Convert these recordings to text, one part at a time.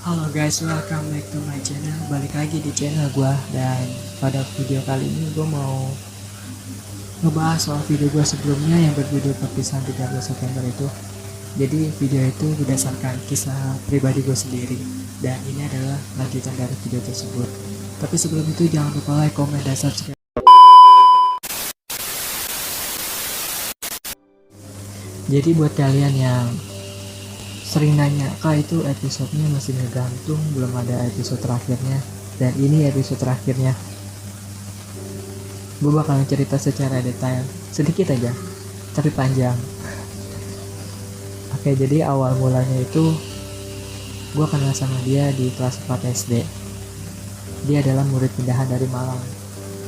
Halo guys, welcome back to my channel. Balik lagi di channel gua. Dan pada video kali ini gua mau ngebahas soal video gua sebelumnya yang berjudul perpisahan 13 September itu. Jadi video itu berdasarkan kisah pribadi gue sendiri, dan ini adalah lanjutan dari video tersebut. Tapi sebelum itu jangan lupa like, comment, dan subscribe. Jadi buat kalian yang sering nanya, kak itu episodenya masih ngegantung, belum ada episode terakhirnya, dan ini episode terakhirnya. Gue bakalan cerita secara detail, sedikit aja, tapi panjang. Oke, jadi awal mulanya itu gue kenal sama dia di kelas 4 SD. Dia adalah murid pindahan dari Malang.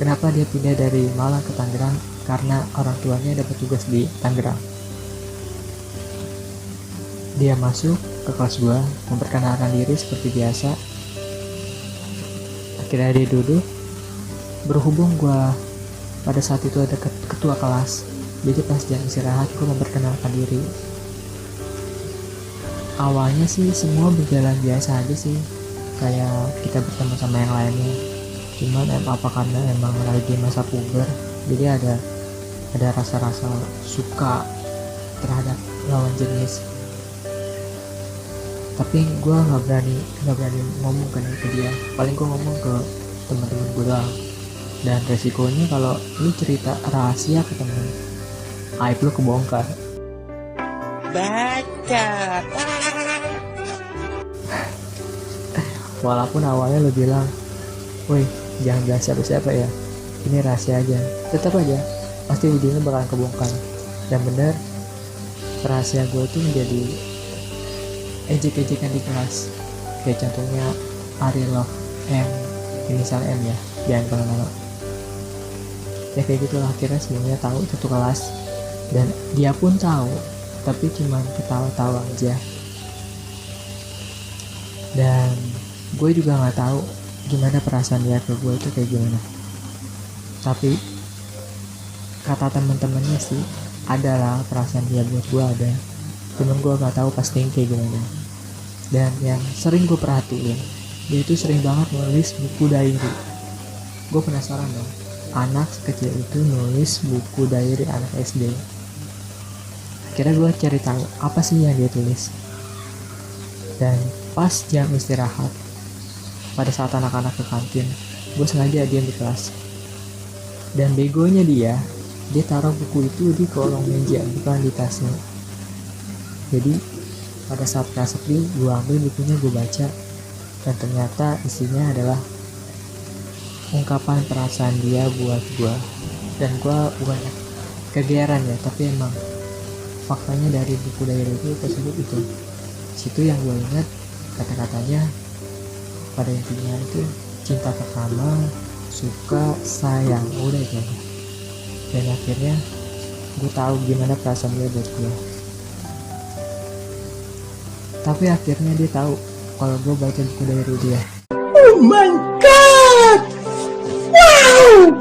Kenapa dia pindah dari Malang ke Tangerang? Karena orang tuanya dapat tugas di Tangerang. Dia masuk ke kelas gua, memperkenalkan diri seperti biasa. Akhirnya dia duduk. Berhubung gua pada saat itu ada ketua kelas, jadi pas jam istirahat gua memperkenalkan diri. Awalnya sih semua berjalan biasa aja sih, kayak kita bertemu sama yang lainnya. Cuman apa karena emang lagi masa puber, jadi ada rasa-rasa suka terhadap lawan jenis. Tapi gue nggak berani ngomong ke dia. Paling gue ngomong ke teman-teman gue doang. Dan resikonya kalau lu cerita rahasia ke temen, aib lu kebongkar. Baca. Walaupun awalnya lu bilang, woi jangan bilang siapa-siapa ya, ini rahasia aja, tetap aja pasti ujungnya bakalan kebongkar. Dan bener, rahasia gue tuh menjadi ejek-ejekan di kelas. Kayak contohnya Ari Love M, inisial M ya, jangan kemana-mana. Ya kayak gitulah, akhirnya semuanya tahu itu tuh kelas, dan dia pun tahu, tapi cuman ketawa-tawa aja. Dan gue juga nggak tahu gimana perasaan dia ke gue itu kayak gimana. Tapi kata teman-temannya sih, adalah perasaan dia buat gue ada. Cuman gue gak tahu pasti kayak gimana. Dan yang sering gue perhatiin, dia itu sering banget nulis buku diary. Gue penasaran dong, anak kecil itu nulis buku diary anak SD. Akhirnya gue cari tahu apa sih yang dia tulis. Dan pas jam istirahat, pada saat anak-anak ke kantin, gue sengaja diam di kelas. Dan begonya dia taruh buku itu di kolong meja, bukan di tasnya. Jadi pada saat kelas sepi, gue ambil bukunya, gue baca, dan ternyata isinya adalah ungkapan perasaan dia buat gue. Dan gue bukan kegeeran ya, tapi emang faktanya dari buku diary itu tersebut itu. Situ yang gue ingat kata-katanya pada intinya itu cinta pertama, suka, sayang, udah itu aja. Dan akhirnya gue tahu gimana perasaan dia buat gue. Tapi akhirnya dia tahu kalau gue baca buku diary dia. Oh my god. Wow.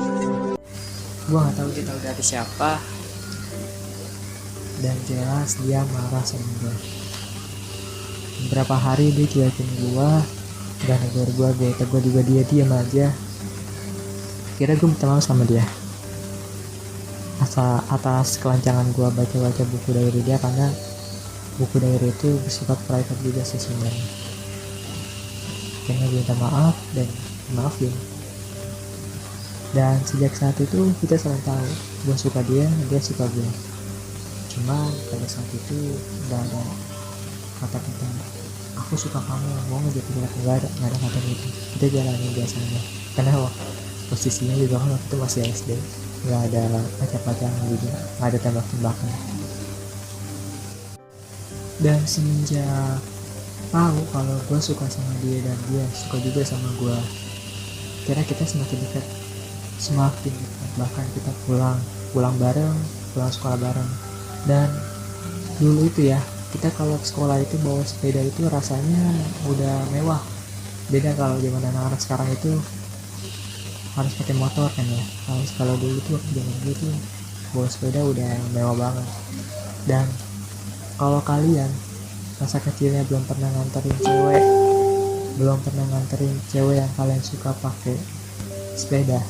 Gue nggak tahu dia tahu dari siapa. Dan jelas dia marah sama gue. Beberapa hari dia cuekin gue, dan negor gue tegur juga, dia diam aja. Akhirnya gue minta maaf sama dia atas kelancangan gue baca-baca buku diary dia, karena buku diary itu bersifat private juga sih sebenarnya. Akhirnya gue minta maaf dan maafin. Dan sejak saat itu kita selalu tahu gue suka dia, dia suka gue. Cuma pada saat itu gak ada kata-kata aku suka kamu, mau ngejatuh kita, gak ada kata gitu. Kita jalanin biasa aja, karena posisinya juga kan waktu itu masih SD, gak ada pacar-pacaran juga, gak ada tembak-tembakan. Dan semenjak tahu kalau gue suka sama dia dan dia suka juga sama gue, kira kita semakin dekat. Bahkan kita pulang bareng, pulang sekolah bareng. Dan dulu itu ya, kita kalau ke sekolah itu bawa sepeda itu rasanya udah mewah. Beda kalau zaman anak-anak sekarang itu harus pakai motor kan ya. Kalau dulu tuh zaman dulu tuh bawa sepeda udah mewah banget. Dan kalau kalian masa kecilnya belum pernah nganterin cewek belum pernah nganterin cewek yang kalian suka pakai sepeda.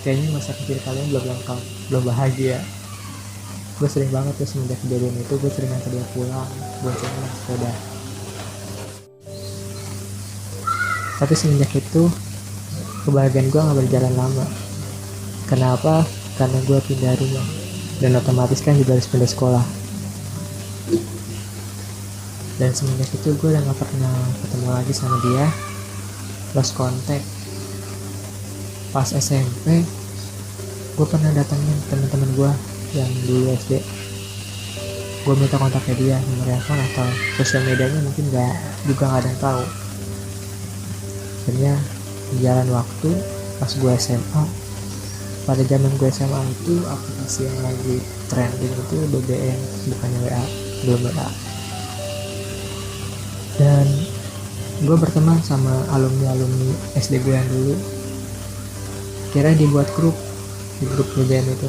Kayaknya masa kecil kalian belum lengkap, belum bahagia. Gue sering banget tuh semenjak kejadian itu, gue sering nganter dia pulang boncengin naik sepeda. Tapi semenjak itu kebahagiaan gue gak berjalan lama. Kenapa? Karena gue pindah rumah, dan otomatis kan juga harus pindah sekolah. Dan semenjak itu gue udah gak pernah ketemu lagi sama dia, lost contact. Pas SMP gue pernah datangin teman-teman gue yang dulu SD. Gue minta kontaknya dia, nomor handphone atau sosial medianya mungkin juga gak ada yang tahu. Akhirnya berjalan waktu, pas gue SMA, pada zaman gue SMA itu aplikasi yang lagi trending itu BBM, bukannya WA, belum WA. Dan gue berteman sama alumni SD gue yang dulu. Kira dibuat grup, di grup BBM itu.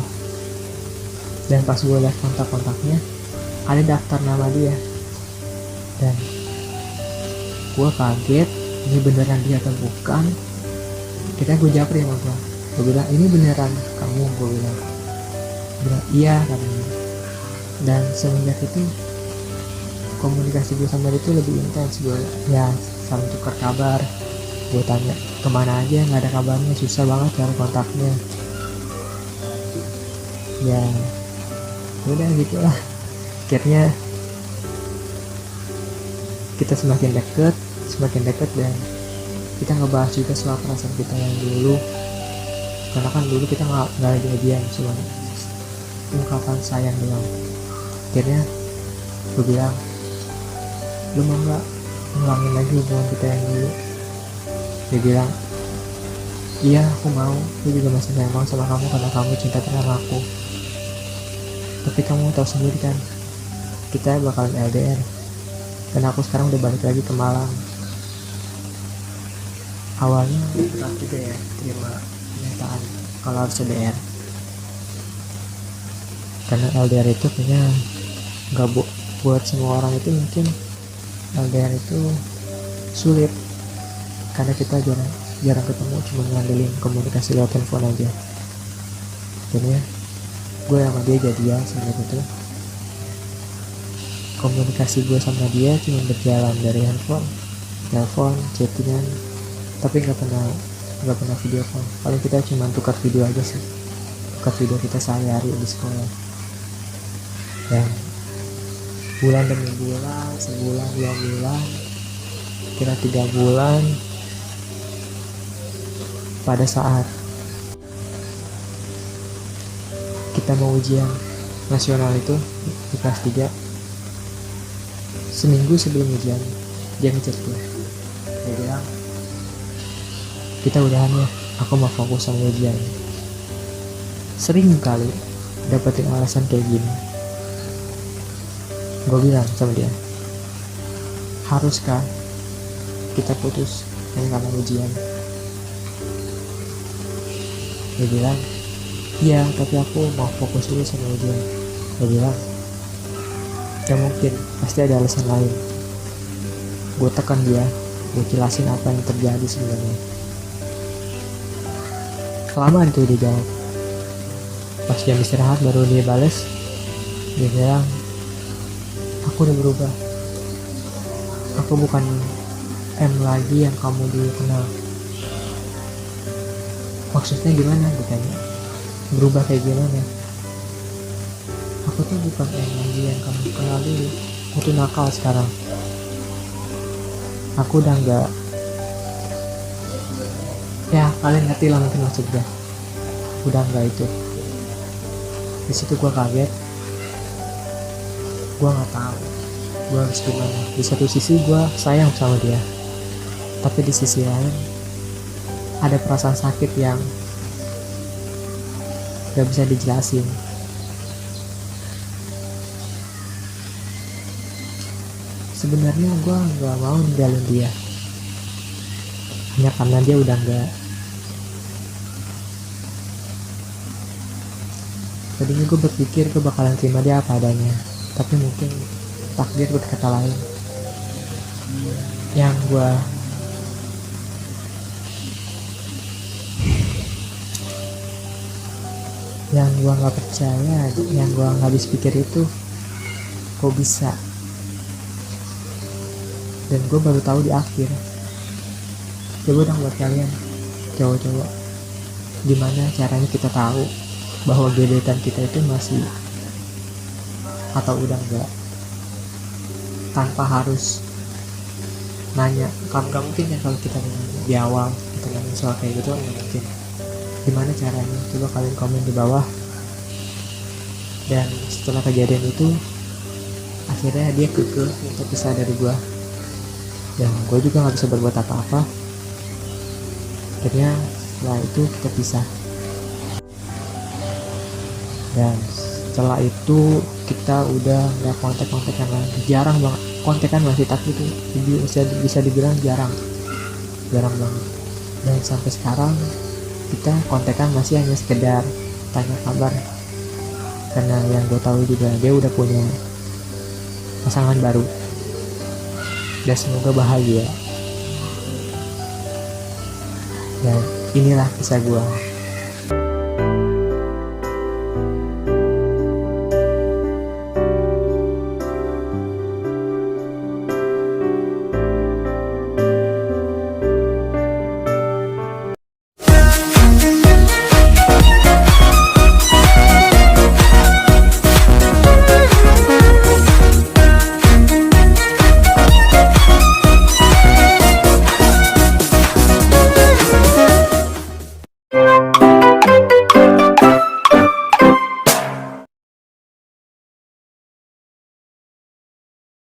Dan pas gue lihat kontak-kontaknya, ada daftar nama dia. Dan gue kaget, ini beneran dia atau bukan. Kita gue japri sama gue bilang, ini beneran kamu? Gue bilang iya katanya. Dan semenjak itu komunikasi gue sama dia itu lebih intens. Gue ya saling tukar kabar. Gue tanya kemana aja, nggak ada kabarnya, susah banget cari kontaknya. Ya udah gitu lah. Akhirnya kita semakin dekat dan kita ngebahas juga soal perasaan kita yang dulu. Karena kan dulu kita nggak ada jadian, cuma ungkapan sayang doang. Akhirnya gue bilang, lu mau nggak ngulangin lagi hubungan kita yang dulu? Dia bilang, iya aku mau, aku juga masih sayang banget sama kamu karena kamu cinta sama aku. Tapi kamu tahu sendiri kan, kita bakalan LDR. Dan aku sekarang udah balik lagi ke Malang. Awalnya berat juga ya terima kenyataan kalau harus LDR. Karena LDR itu kayaknya nggak buat semua orang itu, mungkin LDR itu sulit. Karena kita jarang ketemu, cuma ngandelin komunikasi lewat telepon aja. Jadi gue sama dia jadian sebenarnya itu. Komunikasi gue sama dia cuma berjalan dari handphone, telepon, chattingan, tapi nggak pernah video call. Paling kita cuma tukar video aja sih, tukar video kita sehari-hari di sekolah. Dan bulan demi bulan, sebulan, 2 bulan, kira 3 bulan, pada saat kita mau ujian nasional itu di kelas 3, seminggu sebelum ujian dia ngechat gue. Dia bilang, kita udahan ya, aku mau fokus sama ujian. Sering kali dapetin alasan kayak gini. Gue bilang sama dia, haruskah kita putus hanya karena ujian? Dia bilang, iya tapi aku mau fokus dulu sama ujian. Gue bilang, gak mungkin, pasti ada alasan lain. Gue tekan dia, gue jelasin apa yang terjadi sebenarnya. Kelamaan tuh dia jawab. Pas jam istirahat baru dia bales. Dia bilang, aku udah berubah. Aku bukan M lagi yang kamu dulu kenal. Maksudnya gimana? Gue tanya. Berubah kayak gimana? Aku tuh bukan M lagi yang kamu kenal dulu. Aku tuh nakal sekarang. Aku udah gak, ya kalian ngerti lah mungkin maksud gue. Udah gak itu. Di situ gue kaget. Gue nggak tahu gue harus gimana. Di satu sisi gue sayang sama dia, tapi di sisi lain ada perasaan sakit yang gak bisa dijelasin. Sebenarnya gue nggak mau ninggalin dia hanya karena dia udah nggak. Tadinya gue berpikir gue bakalan terima dia apa adanya, tapi mungkin takdir berkata lain. yang gue nggak percaya, yang gue nggak habis pikir itu kok bisa, dan gue baru tahu di akhir. Coba dong buat kalian cowok-cowok, gimana caranya kita tahu bahwa gebetan kita itu masih atau udah enggak, tanpa harus nanya. Kan gak mungkin ya kalau kita nanya di awal, kita nanya soal kayak gitu, nggak mungkin. Gimana caranya? Coba kalian komen di bawah. Dan setelah kejadian itu, akhirnya dia kekeh untuk pisah dari gue, dan gue juga nggak bisa berbuat apa-apa. Akhirnya setelah itu kita pisah, dan setelah itu kita udah nggak kontak-kontakan lagi, jarang banget kontekan masih, tapi itu bisa dibilang jarang banget. Dan sampai sekarang kita kontekan masih hanya sekedar tanya kabar, karena yang gue tahu juga dia udah punya pasangan baru, dan semoga bahagia. Dan inilah kisah gue.